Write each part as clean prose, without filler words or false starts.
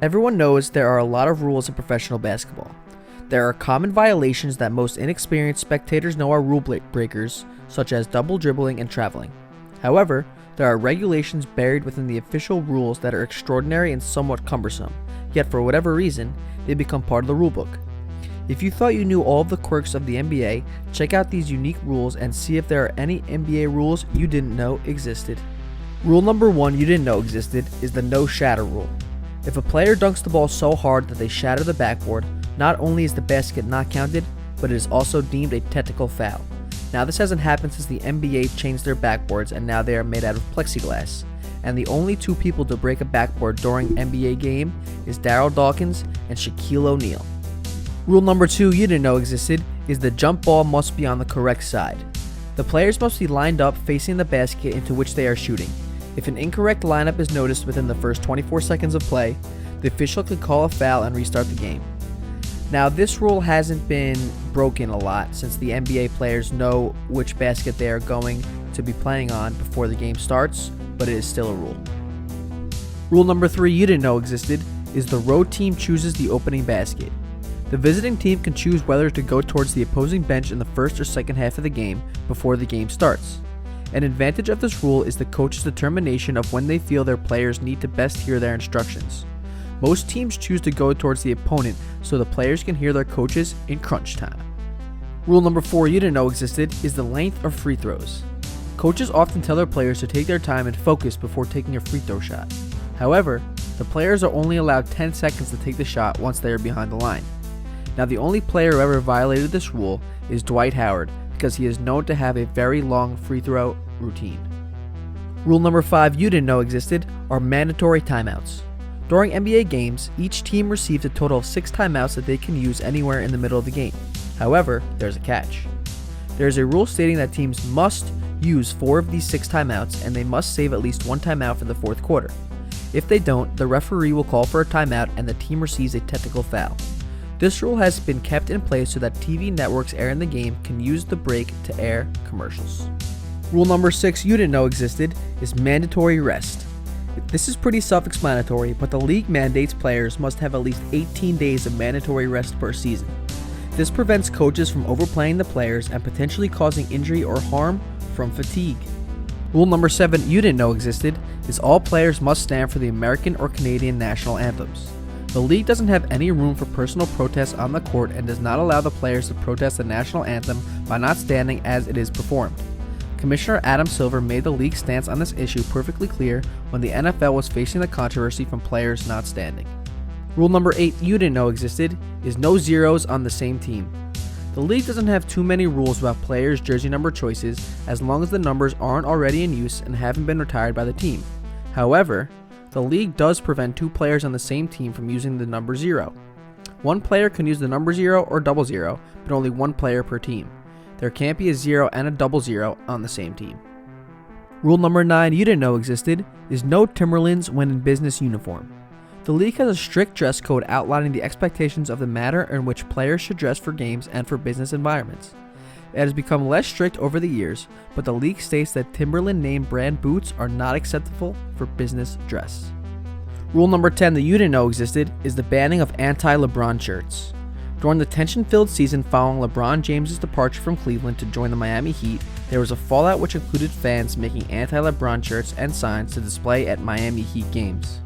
Everyone knows there are a lot of rules in professional basketball. There are common violations that most inexperienced spectators know are rule breakers, such as double dribbling and traveling. However, there are regulations buried within the official rules that are extraordinary and somewhat cumbersome, yet for whatever reason, they become part of the rulebook. If you thought you knew all of the quirks of the NBA, check out these unique rules and see if there are any NBA rules you didn't know existed. Rule number 1 you didn't know existed is the No Shatter Rule. If a player dunks the ball so hard that they shatter the backboard, not only is the basket not counted, but it is also deemed a technical foul. Now this hasn't happened since the NBA changed their backboards and now they are made out of plexiglass. And the only two people to break a backboard during NBA game is Darryl Dawkins and Shaquille O'Neal. Rule number 2 you didn't know existed is the jump ball must be on the correct side. The players must be lined up facing the basket into which they are shooting. If an incorrect lineup is noticed within the first 24 seconds of play, the official can call a foul and restart the game. Now this rule hasn't been broken a lot since the NBA players know which basket they are going to be playing on before the game starts, but it is still a rule. Rule number 3 you didn't know existed is the road team chooses the opening basket. The visiting team can choose whether to go towards the opposing bench in the first or second half of the game before the game starts. An advantage of this rule is the coach's determination of when they feel their players need to best hear their instructions. Most teams choose to go towards the opponent so the players can hear their coaches in crunch time. Rule number 4 you didn't know existed is the length of free throws. Coaches often tell their players to take their time and focus before taking a free throw shot. However, the players are only allowed 10 seconds to take the shot once they are behind the line. Now the only player who ever violated this rule is Dwight Howard, because he is known to have a very long free throw routine. Rule number 5 you didn't know existed are mandatory timeouts. During NBA games, each team receives a total of 6 timeouts that they can use anywhere in the middle of the game. However, there's a catch. There is a rule stating that teams must use 4 of these 6 timeouts and they must save at least 1 timeout for the fourth quarter. If they don't, the referee will call for a timeout and the team receives a technical foul. This rule has been kept in place so that TV networks airing the game can use the break to air commercials. Rule number 6 you didn't know existed is mandatory rest. This is pretty self-explanatory, but the league mandates players must have at least 18 days of mandatory rest per season. This prevents coaches from overplaying the players and potentially causing injury or harm from fatigue. Rule number 7 you didn't know existed is all players must stand for the American or Canadian national anthems. The league doesn't have any room for personal protests on the court and does not allow the players to protest the national anthem by not standing as it is performed. Commissioner Adam Silver made the league's stance on this issue perfectly clear when the NFL was facing the controversy from players not standing. Rule number 8 you didn't know existed is no zeros on the same team. The league doesn't have too many rules about players' jersey number choices as long as the numbers aren't already in use and haven't been retired by the team. However, the league does prevent 2 players on the same team from using the number 0. One player can use the number 0 or 00, but only 1 player per team. There can't be a 0 and a 00 on the same team. Rule number 9 you didn't know existed is no Timberlands when in business uniform. The league has a strict dress code outlining the expectations of the manner in which players should dress for games and for business environments. It has become less strict over the years, but the league states that Timberland name brand boots are not acceptable for business dress. Rule number 10 that you didn't know existed is the banning of anti-LeBron shirts. During the tension-filled season following LeBron James' departure from Cleveland to join the Miami Heat, there was a fallout which included fans making anti-LeBron shirts and signs to display at Miami Heat games.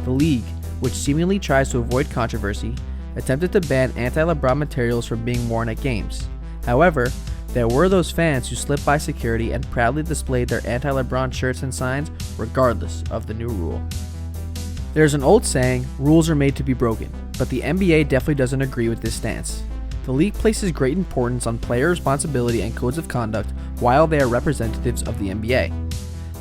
The league, which seemingly tries to avoid controversy, attempted to ban anti-LeBron materials from being worn at games. However, there were those fans who slipped by security and proudly displayed their anti-LeBron shirts and signs regardless of the new rule. There's an old saying, rules are made to be broken, but the NBA definitely doesn't agree with this stance. The league places great importance on player responsibility and codes of conduct while they are representatives of the NBA.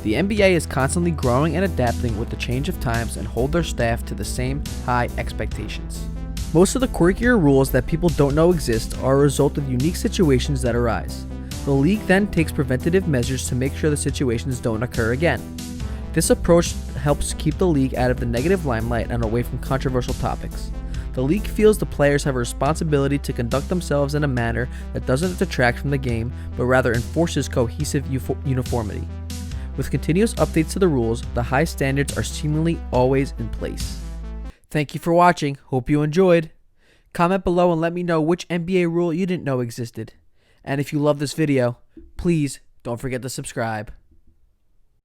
The NBA is constantly growing and adapting with the change of times and hold their staff to the same high expectations. Most of the quirkier rules that people don't know exist are a result of unique situations that arise. The league then takes preventative measures to make sure the situations don't occur again. This approach helps keep the league out of the negative limelight and away from controversial topics. The league feels the players have a responsibility to conduct themselves in a manner that doesn't detract from the game, but rather enforces cohesive uniformity. With continuous updates to the rules, the high standards are seemingly always in place. Thank you for watching. Hope you enjoyed. Comment below and let me know which NBA rule you didn't know existed. And if you love this video, please don't forget to subscribe.